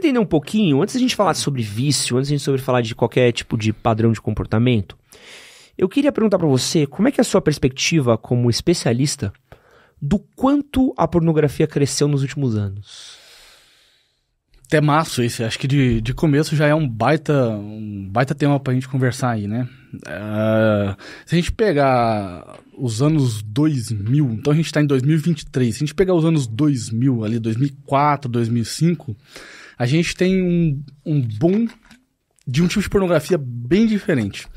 entender um pouquinho, antes da gente falar sobre vício, antes da gente falar de qualquer tipo de padrão de comportamento, eu queria perguntar pra você, como é que é a sua perspectiva como especialista do quanto a pornografia cresceu nos últimos anos? Até março esse, acho que de começo já é um baita tema pra gente conversar aí, né? Se a gente pegar os anos 2000, então a gente tá em 2023, se a gente pegar os anos 2000, ali 2004, 2005, a gente tem um boom de um tipo de pornografia bem diferente.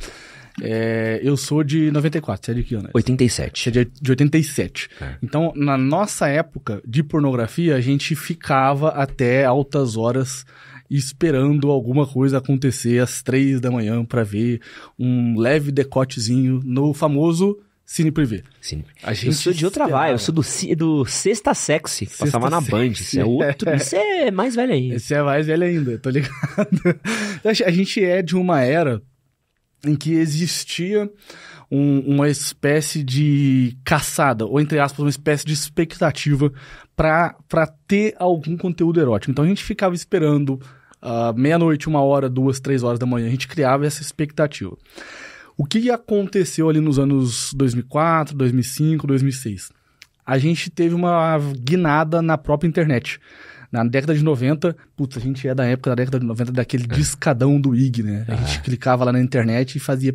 Eu sou de 94, você é de que ano? 87. Você é de 87. Então, na nossa época de pornografia, a gente ficava até altas horas esperando alguma coisa acontecer às 3 da manhã pra ver um leve decotezinho no famoso Cine Privé. Sim. Eu sou de outra vibe, eu sou do Sexta Sexy, que passava na Band. Isso é outro, isso é mais velho ainda. Esse é mais velho ainda, tô ligado. A gente é de uma era em que existia uma espécie de caçada, ou entre aspas, uma espécie de expectativa pra ter algum conteúdo erótico. Então a gente ficava esperando meia-noite, 1h, 2, 3 horas da manhã, a gente criava essa expectativa. O que aconteceu ali nos anos 2004, 2005, 2006? A gente teve uma guinada na própria internet. Na década de 90, a gente é da época da década de 90, daquele discadão do IG, né? A gente clicava lá na internet e fazia...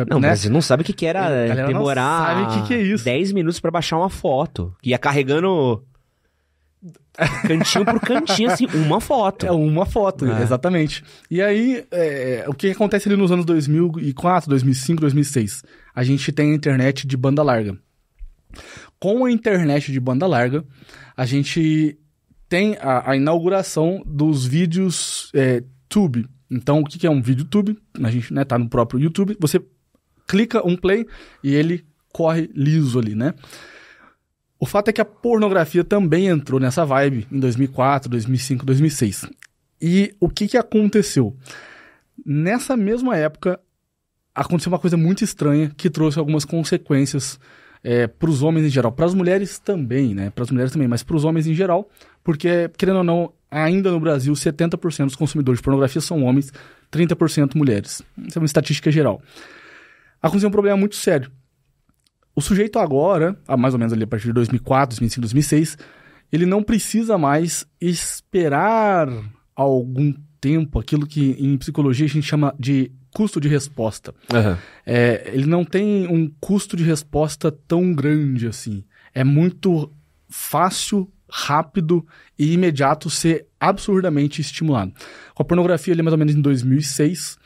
Não, né? mas você não sabe o que era demorar não sabe o que é isso. 10 minutos pra baixar uma foto. Ia carregando cantinho por cantinho, assim, uma foto. Uma foto, exatamente. E aí, o que acontece ali nos anos 2004, 2005, 2006? A gente tem a internet de banda larga. Com a internet de banda larga, a gente tem a inauguração dos vídeos Tube. Então, o que é um vídeo Tube? A gente tá no próprio YouTube. Você clica um play e ele corre liso ali, né? O fato é que a pornografia também entrou nessa vibe em 2004, 2005, 2006. E o que aconteceu? Nessa mesma época, aconteceu uma coisa muito estranha que trouxe algumas consequências para os homens em geral. Para as mulheres também, né? Para as mulheres também, mas para os homens em geral, porque, querendo ou não, ainda no Brasil, 70% dos consumidores de pornografia são homens, 30% mulheres. Isso é uma estatística geral. Aconteceu um problema muito sério. O sujeito agora, mais ou menos ali a partir de 2004, 2005, 2006, ele não precisa mais esperar algum tempo, aquilo que em psicologia a gente chama de custo de resposta. Uhum. Ele não tem um custo de resposta tão grande assim. É muito fácil, rápido e imediato ser absurdamente estimulado. Com a pornografia, ali mais ou menos em 2006...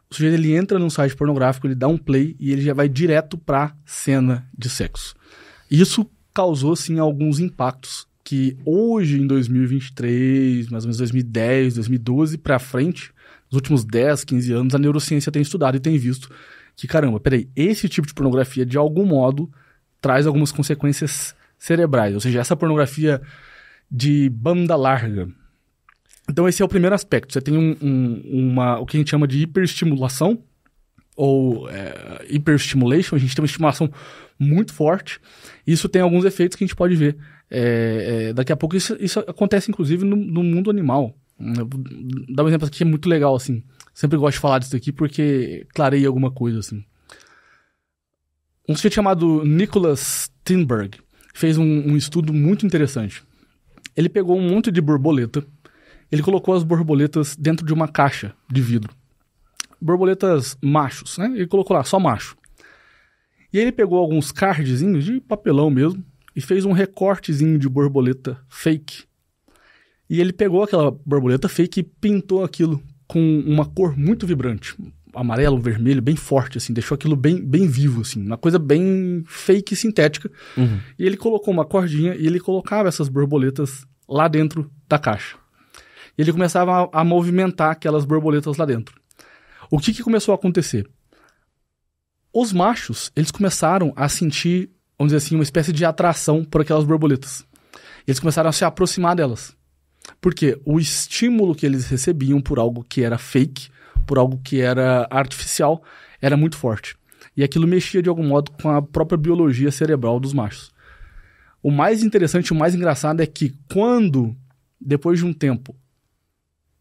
O sujeito ele entra num site pornográfico, ele dá um play e ele já vai direto pra cena de sexo. Isso causou, sim, alguns impactos que hoje, em 2023, mais ou menos 2010, 2012 pra frente, nos últimos 10, 15 anos, a neurociência tem estudado e tem visto que, caramba, peraí, esse tipo de pornografia, de algum modo, traz algumas consequências cerebrais. Ou seja, essa pornografia de banda larga. Então esse é o primeiro aspecto. Você tem o que a gente chama de hiperestimulação, ou hyperstimulation. A gente tem uma estimulação muito forte. Isso tem alguns efeitos que a gente pode ver. Daqui a pouco isso acontece, inclusive, no mundo animal. Vou dar um exemplo aqui que é muito legal, assim. Sempre gosto de falar disso aqui porque clareia alguma coisa, assim. Um sujeito chamado Nicholas Tinberg fez um estudo muito interessante. Ele pegou um monte de borboleta. Ele colocou as borboletas dentro de uma caixa de vidro. Borboletas machos, né? Ele colocou lá, só macho. E aí ele pegou alguns cardzinhos de papelão mesmo e fez um recortezinho de borboleta fake. E ele pegou aquela borboleta fake e pintou aquilo com uma cor muito vibrante. Amarelo, vermelho, bem forte, assim. Deixou aquilo bem vivo, assim. Uma coisa bem fake e sintética. Uhum. E ele colocou uma cordinha e ele colocava essas borboletas lá dentro da caixa. E ele começava a movimentar aquelas borboletas lá dentro. O que começou a acontecer? Os machos, eles começaram a sentir, vamos dizer assim, uma espécie de atração por aquelas borboletas. Eles começaram a se aproximar delas. Porque o estímulo que eles recebiam por algo que era fake, por algo que era artificial, era muito forte. E aquilo mexia de algum modo com a própria biologia cerebral dos machos. O mais interessante, o mais engraçado é que quando depois de um tempo,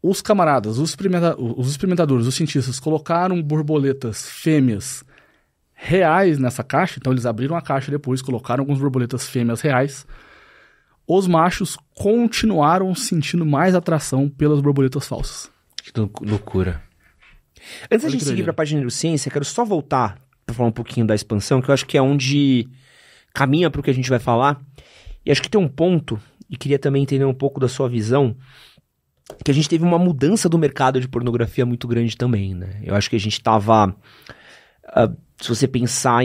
os camaradas, os experimentadores, os cientistas colocaram borboletas fêmeas reais nessa caixa, então eles abriram a caixa depois, colocaram algumas borboletas fêmeas reais, os machos continuaram sentindo mais atração pelas borboletas falsas. Que loucura. Antes da gente seguir para a página de neurociência, quero só voltar para falar um pouquinho da expansão, que eu acho que é onde caminha para o que a gente vai falar. E acho que tem um ponto, e queria também entender um pouco da sua visão, que a gente teve uma mudança do mercado de pornografia muito grande também, né? Eu acho que a gente estava... se você pensar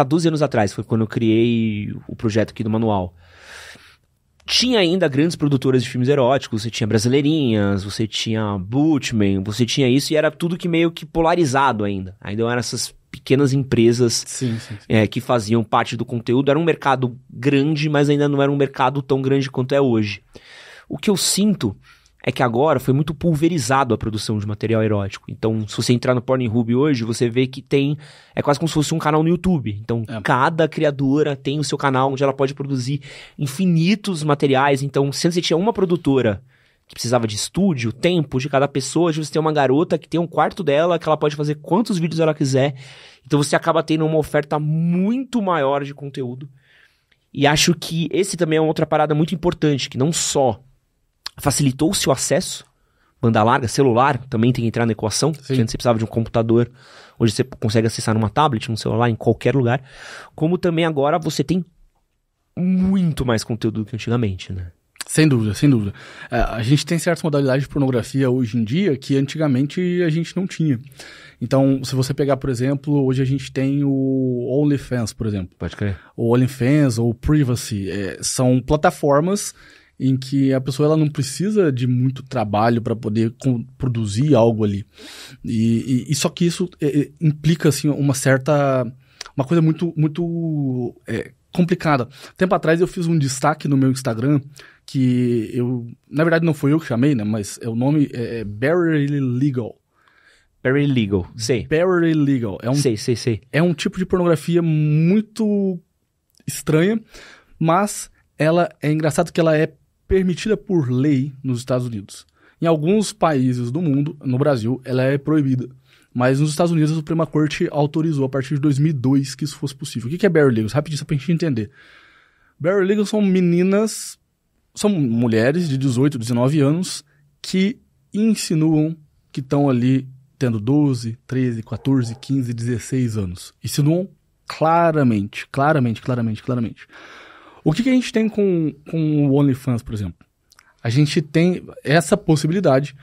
12 anos atrás, foi quando eu criei o projeto aqui do Manual. Tinha ainda grandes produtoras de filmes eróticos, você tinha Brasileirinhas, você tinha Butchman, você tinha isso, e era tudo que meio que polarizado ainda. Ainda eram essas pequenas empresas sim. Que faziam parte do conteúdo. Era um mercado grande, mas ainda não era um mercado tão grande quanto é hoje. O que eu sinto é que agora foi muito pulverizado a produção de material erótico. Então, se você entrar no Pornhub hoje, você vê que é quase como se fosse um canal no YouTube. Então, cada criadora tem o seu canal onde ela pode produzir infinitos materiais. Então, se você tinha uma produtora que precisava de estúdio, tempo de cada pessoa, hoje você tem uma garota que tem um quarto dela, que ela pode fazer quantos vídeos ela quiser. Então, você acaba tendo uma oferta muito maior de conteúdo. E acho que esse também é uma outra parada muito importante, que não só facilitou o seu acesso, banda larga, celular, também tem que entrar na equação, que antes você precisava de um computador, hoje você consegue acessar numa tablet, num celular, em qualquer lugar, como também agora você tem muito mais conteúdo do que antigamente, né? Sem dúvida. A gente tem certas modalidades de pornografia hoje em dia que antigamente a gente não tinha. Então, se você pegar, por exemplo, hoje a gente tem o OnlyFans, por exemplo. Pode crer. O OnlyFans ou o Privacy, são plataformas em que a pessoa ela não precisa de muito trabalho para poder produzir algo ali. E só que isso implica assim, uma coisa muito complicada. Tempo atrás eu fiz um destaque no meu Instagram que na verdade não foi eu que chamei, né? Mas o nome é Barely Legal. Barely Legal, sei. Barely Legal. Sei. É um tipo de pornografia muito estranha, mas é engraçado que ela é permitida por lei nos Estados Unidos. Em alguns países do mundo, no Brasil, ela é proibida. Mas nos Estados Unidos, a Suprema Corte autorizou a partir de 2002 que isso fosse possível. O que é Barely Legal? Rapidinho, só pra gente entender. Barely Legal são mulheres de 18, 19 anos que insinuam que estão ali tendo 12, 13, 14, 15, 16 anos. Insinuam claramente. O que a gente tem com o OnlyFans, por exemplo? A gente tem essa possibilidade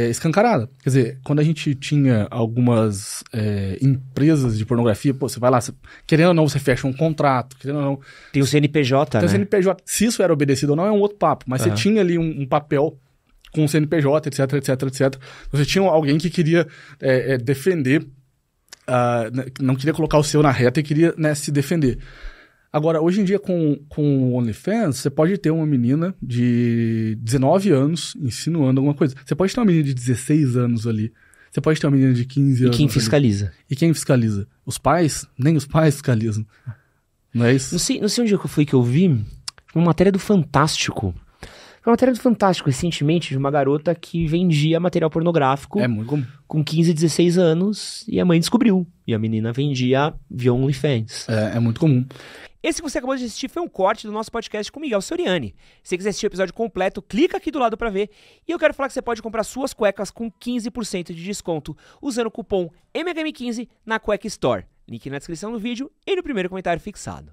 escancarada. Quer dizer, quando a gente tinha algumas empresas de pornografia, você vai lá, querendo ou não, você fecha um contrato, querendo ou não... Tem o CNPJ, né? Tem o CNPJ. Se isso era obedecido ou não, é um outro papo. Mas você tinha ali um papel com o CNPJ, etc. Você tinha alguém que queria defender, não queria colocar o seu na reta e queria se defender. Agora, hoje em dia, com o OnlyFans, você pode ter uma menina de 19 anos insinuando alguma coisa. Você pode ter uma menina de 16 anos ali. Você pode ter uma menina de 15 anos. E quem fiscaliza? E quem fiscaliza? Os pais? Nem os pais fiscalizam. Não é isso? Não sei onde foi que eu vi uma matéria do Fantástico. Uma matéria do Fantástico, recentemente, de uma garota que vendia material pornográfico muito comum. Com 15, 16 anos, e a mãe descobriu. E a menina vendia via OnlyFans. É muito comum. Esse que você acabou de assistir foi um corte do nosso podcast com Miguel Soriani. Se você quiser assistir o episódio completo, clica aqui do lado pra ver. E eu quero falar que você pode comprar suas cuecas com 15% de desconto usando o cupom MHM15 na Cueca Store. Link na descrição do vídeo e no primeiro comentário fixado.